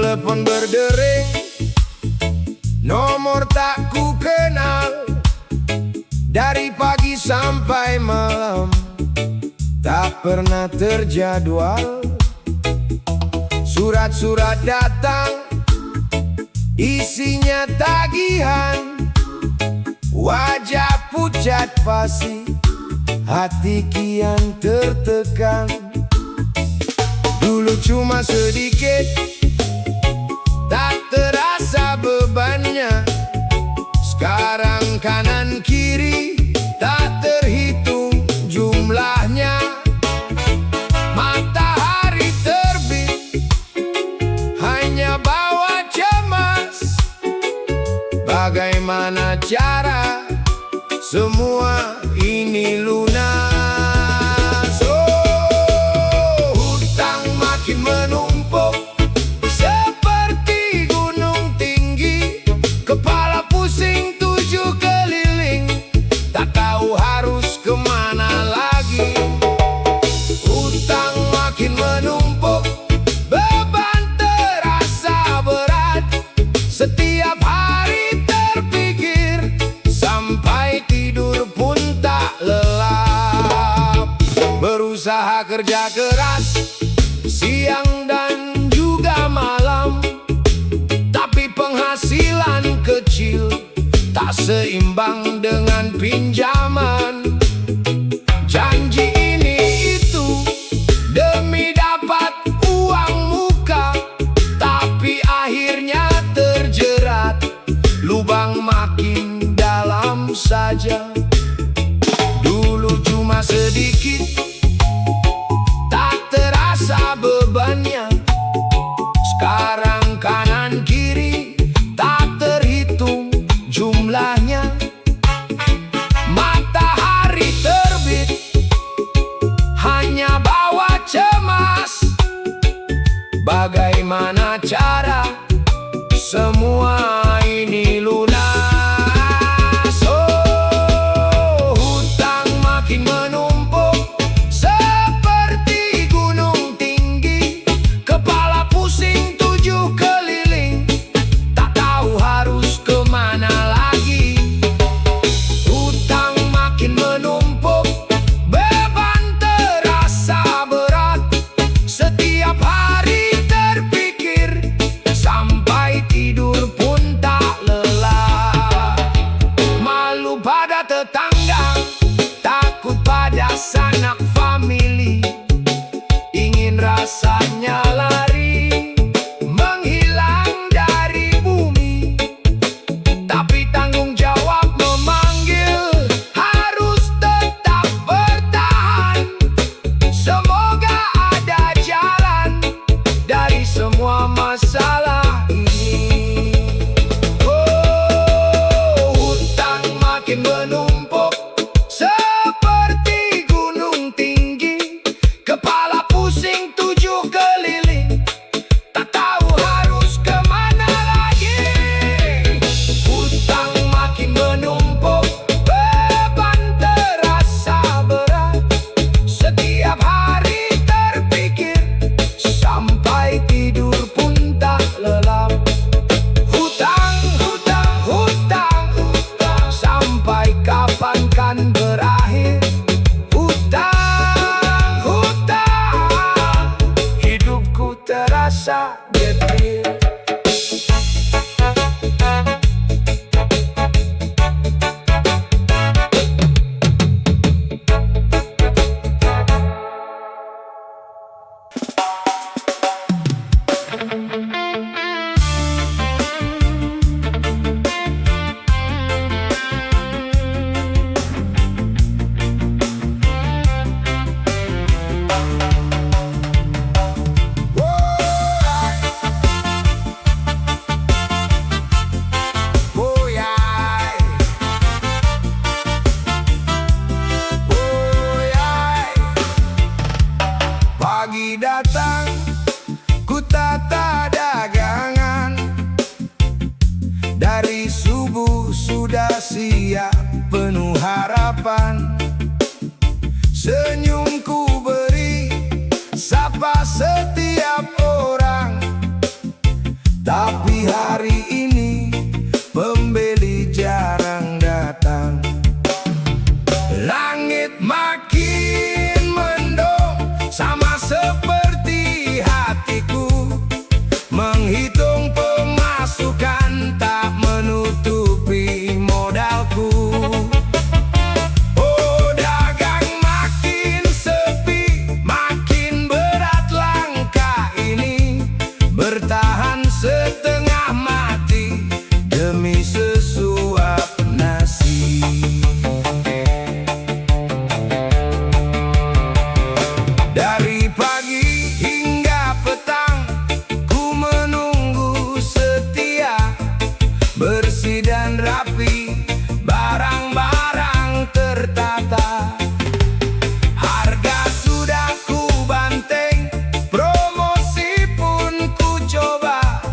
Telepon berdering, nomor tak ku kenal. Dari pagi sampai malam, tak pernah terjadwal. Surat-surat datang, isinya tagihan. Wajah pucat pasi, hati kian tertekan. Dulu cuma sedikit, tak terasa bebannya. Sekarang kanan kiri, tak terhitung jumlahnya. Matahari terbit, hanya bawa cemas. Bagaimana cara semua ini lunas? Oh, hutang makin menumpuk seperti gunung tinggi. Kepala pusing tujuh keliling, tak tahu harus kemana lagi. Hutang makin menumpuk, beban terasa berat. Setiap hari terpikir, sampai tidur pun tak lelap. Berusaha kerja keras, siang dan juga malam, tapi penghasilan kecil, tak seimbang dengan pinjaman. Janji ini itu demi dapat uang muka, tapi akhirnya terjerat, lubang makin dalam saja. Dulu cuma sedikit, tak terasa bebannya. Sekarang kanan kiri, tak terhitung jumlahnya. Matahari terbit, hanya bawa cemas. Bagaimana cara semua ini lunas? Oh, hutang makin menumpuk seperti gunung tinggi. Kepala pusing tujuh keliling, tak tahu harus kemana lagi. Hutang makin menumpuk, beban terasa berat. Setiap hari terpikir, sampai tidur pun tak lelap. Malu pada tetangga, takut pada sanak famili. Ingin rasanya lari, menghilang dari bumi, tapi tanggung jawab memanggil, harus tetap bertahan. Semoga ada jalan dari semua masalah ini. Oh, hutang makin menumpuk seperti gunung tinggi. Kepala pusing tujuh keliling, tak tahu harus kemana lagi. Hutang makin menumpuk, beban terasa berat. Setiap hari terpikir, sampai tidur pun tak lelap. Hutang, hutang, hutang, hutang, sampai kapan kan berakhir? Hutang, hutang, hidupku terasa getir. Pagi datang, ku tata dagangan. Dari subuh sudah siap, penuh harapan. Senyumku beri, sapa setiap orang. Tapi hari ini pembeli jarang datang. Langit makin mendung, sama seperti hatiku, menghitung pemasukan tak menutupi modalku. Oh, dagang makin sepi, makin berat langkah ini, bertahan setengah mati demi sesuap nasi. Dari pagi hingga petang ku menunggu setia, bersih dan rapi, barang-barang tertata. Harga sudah ku banteng, promosi pun ku coba,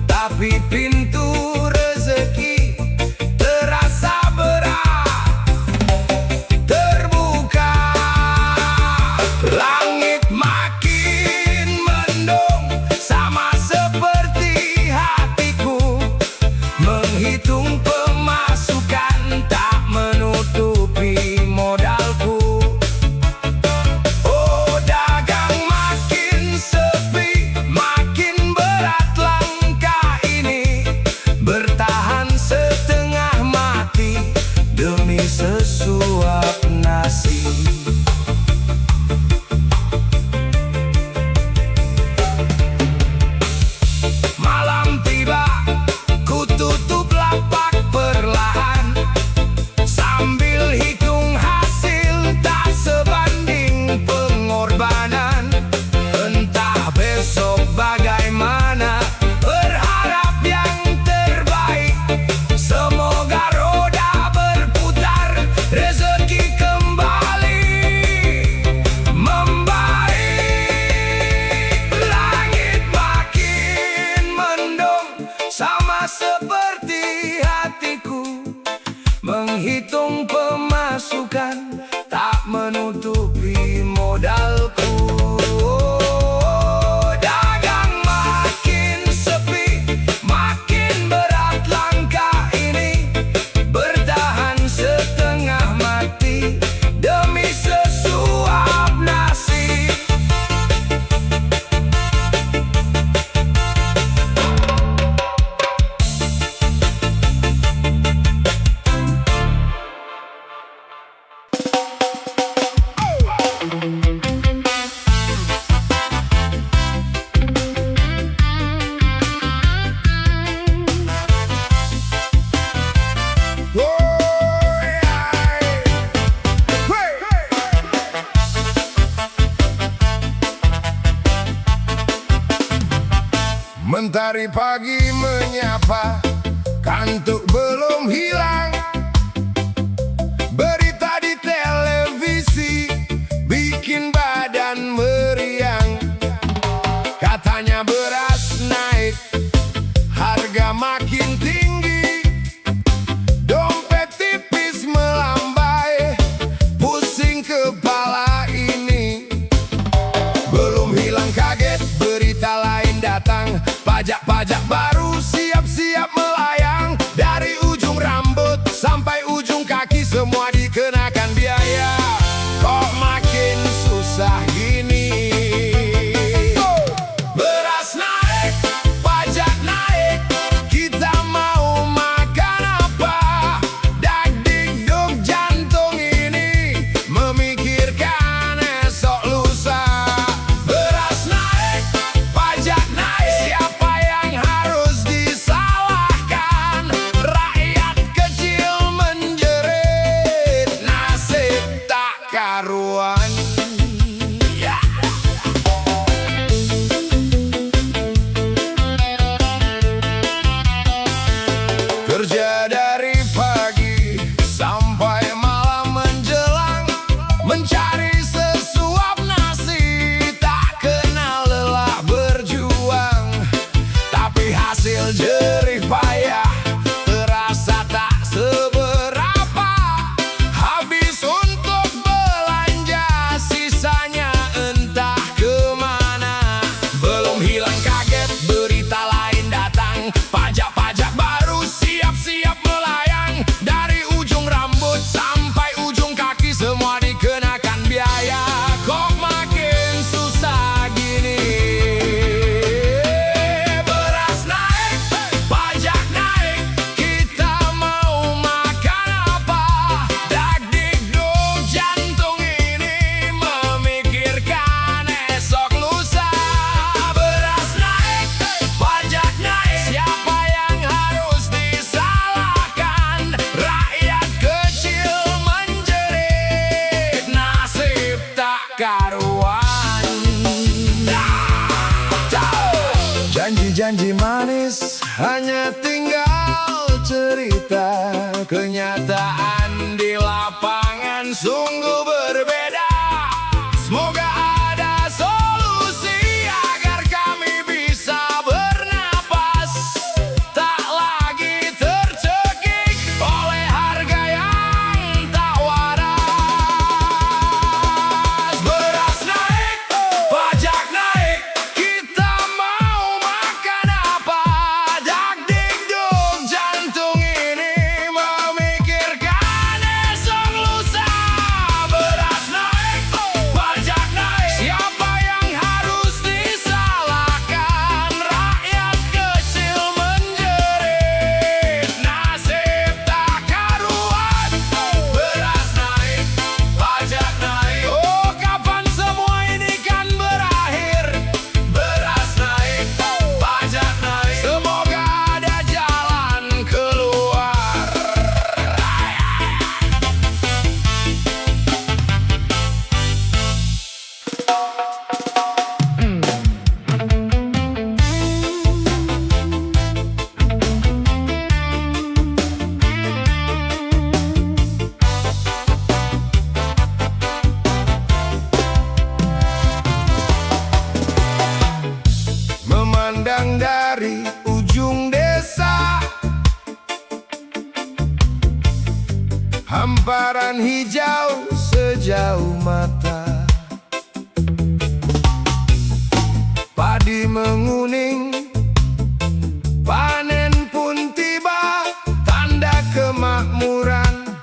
tapi pintu rezeki terasa berat terbuka. Langit makin mendung, sama seperti hatiku, menghitung pemasukan tak menutupi modalku. Oh, dagang makin sepi, makin berat langkah ini, bertahan setengah mati demi sesuap nasi. Malam tiba, ku tutup lapak perlahan, sambil hitung hasil tak sebanding pengorbanan. Entah besok bagaimana, berharap yang terbaik. Semoga roda berputar, rezeki kembali membaik. Langit makin mendung, sama seperti hatiku, menghitung pemasukan tak menutupi modalku. Dagang makin sepi, makin berat langkah ini, bertahan setengah mati demi sesuap nasi. Mentari pagi menyapa, kantuk belum hilang. Berita di televisi bikin badan meriang. Katanya beras naik, harga makin tinggi, dompet tipis melambai, pusing kepala ini. Belum hilang kaget, berita lain datang, pajak-pajak baru siap-siap melayang. Dari ujung rambut sampai ujung kaki, semua dikenakan biaya. Kok makin susah gini? Beras naik, pajak naik, kita mau makan apa? Dak-dik-duk jantung ini, memikirkan esok lusa. Beras naik, pajak naik, siapa yang harus Janji-janji manis hanya tinggal cerita, kenyataan di lapangan sungguh berbeda. Semoga ada solusi agar kami bisa bernapas, tak lagi tercekik oleh harga yang tak waras. Beras naik, pajak naik, kita mau makan apa? Dak dikduk jantung ini memikirkan esok lusa. Beras naik, pajak naik, siapa yang harus disalahkan? Rakyat kecil menjerit, nasib tak karuan. Beras naik, pajak naik, oh kapan semua ini kan berakhir? Beras naik, pajak naik, semoga ada jalan keluar. Memandang dari ujung desa, hamparan hijau sejauh mata, padi menguning, panen pun tiba, tanda kemakmuran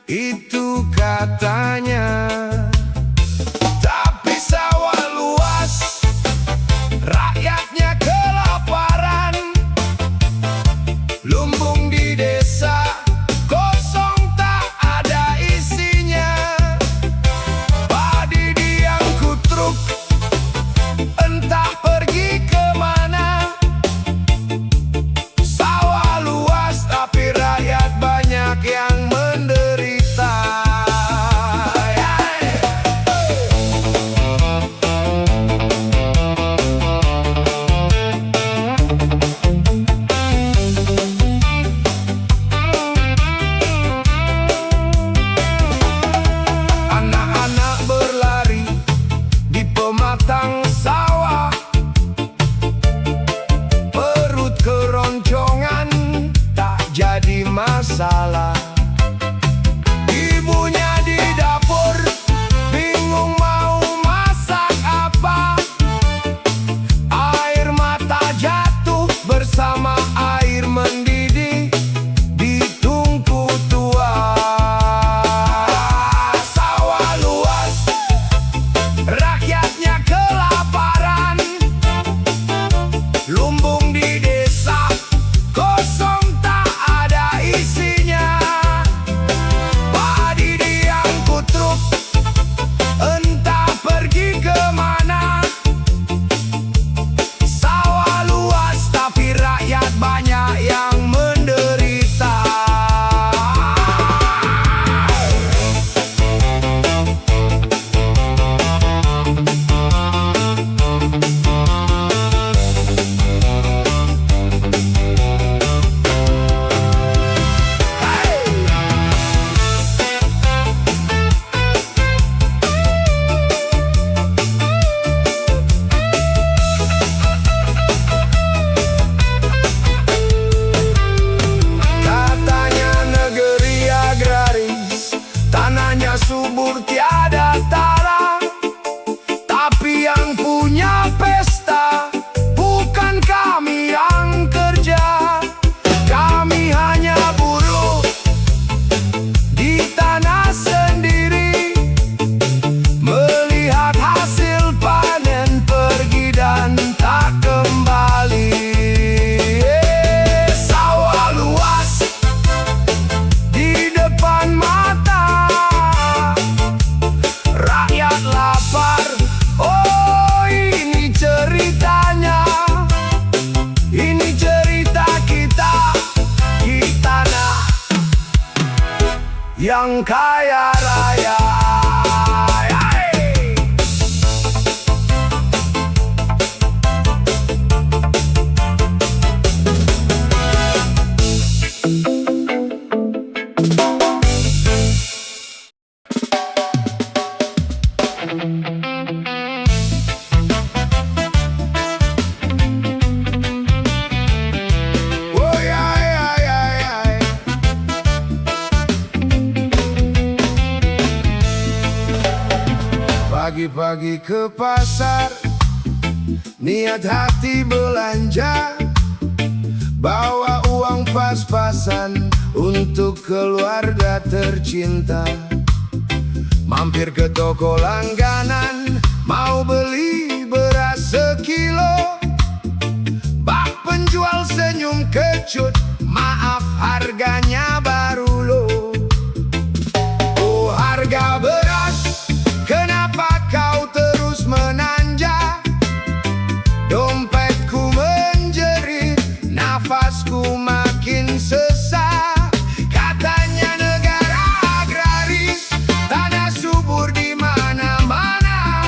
itu katanya. Tapi sawah luas, rakyatnya kelaparan, lumbung di desa kosong tak ada isinya. Padi diangkut truk, entah pergi kemana. Sawah luas tapi rakyat banyak yang menderita. Anak-anak berlari di pematang sawah, perut keroncongan tak jadi masalah. Ibunya di dapur bingung mau masak apa. Air mata jatuh bersama air mendidih di tungku tua. Sawah luas, rakyatnya kelaparan, lumbung di desa kosong tak ada isinya. Padi diangkut truk, entah pergi kemana. Sawah luas tapi rakyat banyak yang menderita. Katanya negeri agraris, tanahnya subur tiada tara. Tapi yang punya pesta bukan kami yang kerja. Kami hanya buruh di tanah sendiri, melihat hasil panen pergi dan tak kembali. Sawah luas di depan mata, rakyat lapar. Oh, ini ceritanya, ini cerita kita di tanah yang kaya raya. Pagi-pagi ke pasar, niat hati belanja, bawa uang pas-pasan untuk keluarga tercinta. Mampir ke toko langganan, mau beli beras sekilo. Bak penjual senyum kecut, maaf harganya baru lo. Oh harga beras, kenapa kau terus menanjak? Dompetku menjerit, nafasku makin sesak. Katanya negara agraris, tanah subur di mana-mana,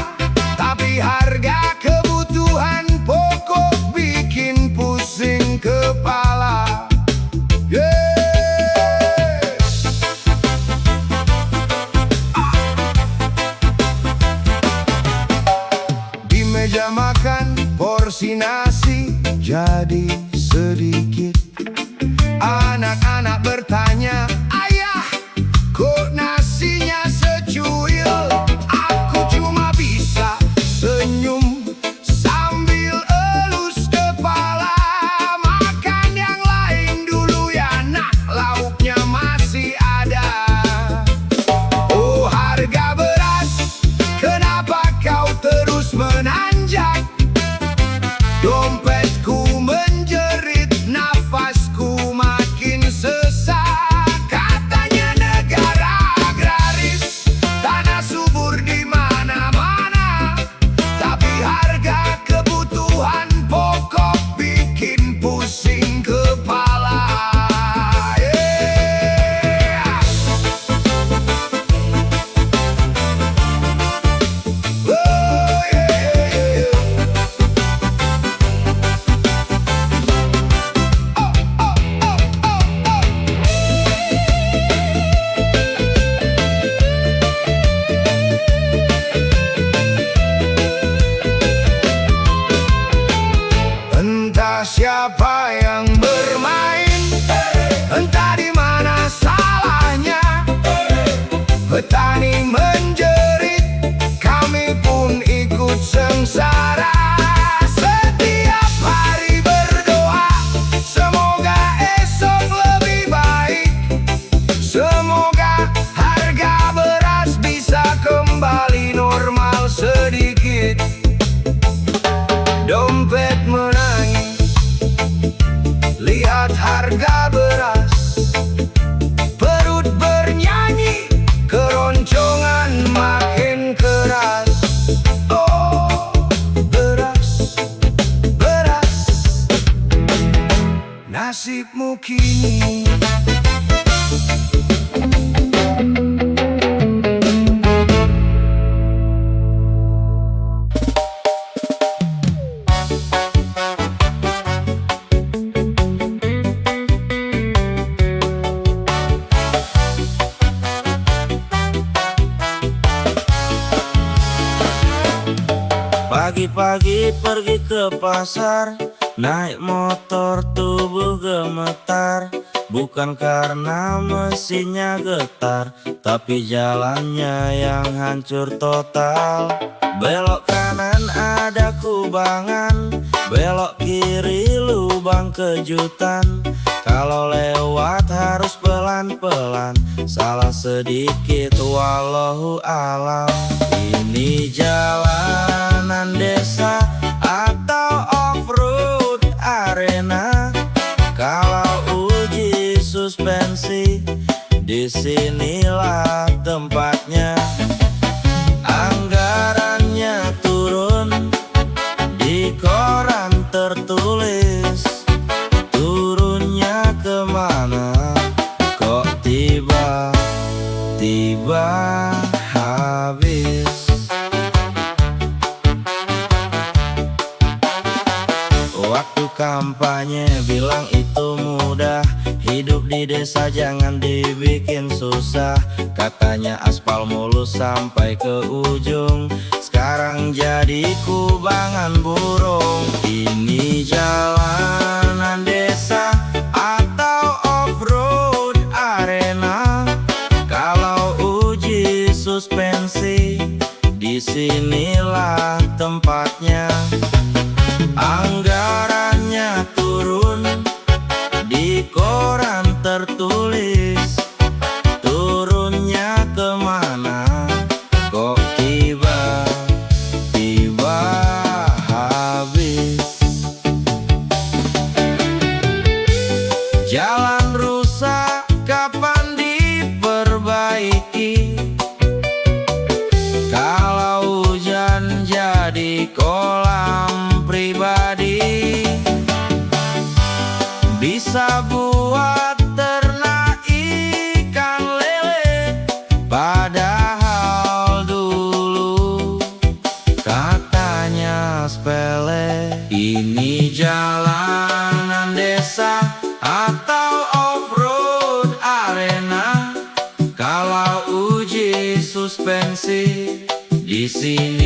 tapi harga kebutuhan pokok bikin pusing kepala. Di meja makan, porsi nasi jadi sedikit. Anak-anak bertanya, "Ayah, kok nasinya secuil?" Aku cuma bisa senyum sambil elus kepala. Makan yang lain dulu ya nak, lauknya masih ada. Oh harga beras, kenapa kau terus menanjak? Dompetku menjerit, nafasku makin sesak. Katanya negara agraris, tanah subur di mana-mana, tapi harga kebutuhan pokok bikin pusing kepala. Oh, yeah. Entah siapa yang bermain, entah di mana salahnya. Petani menjerit, kami pun ikut sengsara. Setiap hari berdoa, semoga esok lebih baik. Semoga harga beras bisa kembali normal sedikit. Dompet menangis, lihat harga beras. Perut bernyanyi, keroncongan makin keras. Oh, beras, beras, nasibmu kini. Pagi-pagi pergi ke pasar, naik motor tubuh gemetar. Bukan karena mesinnya getar, tapi jalannya yang hancur total. Belok kanan ada kubangan, belok kiri lubang kejutan. Kalau lewat harus pelan-pelan, salah sedikit wallahu alam. Ini jalanan desa atau off-road arena. Kalau uji suspensi, disinilah tempatnya. Anggarannya turun, di koran tertulis. Turunnya kemana? Kok tiba-tiba habis? Waktu kampanye bilang itu mudah, hidup di desa jangan dibikin susah. Katanya aspal mulus sampai ke ujung, sekarang jadi kubangan burung. Ini jalanan desa atau off-road arena. Kalau uji suspensi, di sini Jalan rusak kapan diperbaiki? Kalau hujan jadi kolam pribadi, bisa buat ternak ikan lele. Padahal dulu katanya sepele. Ini jalanan desa atau off-road arena? Kalau uji suspensi di sini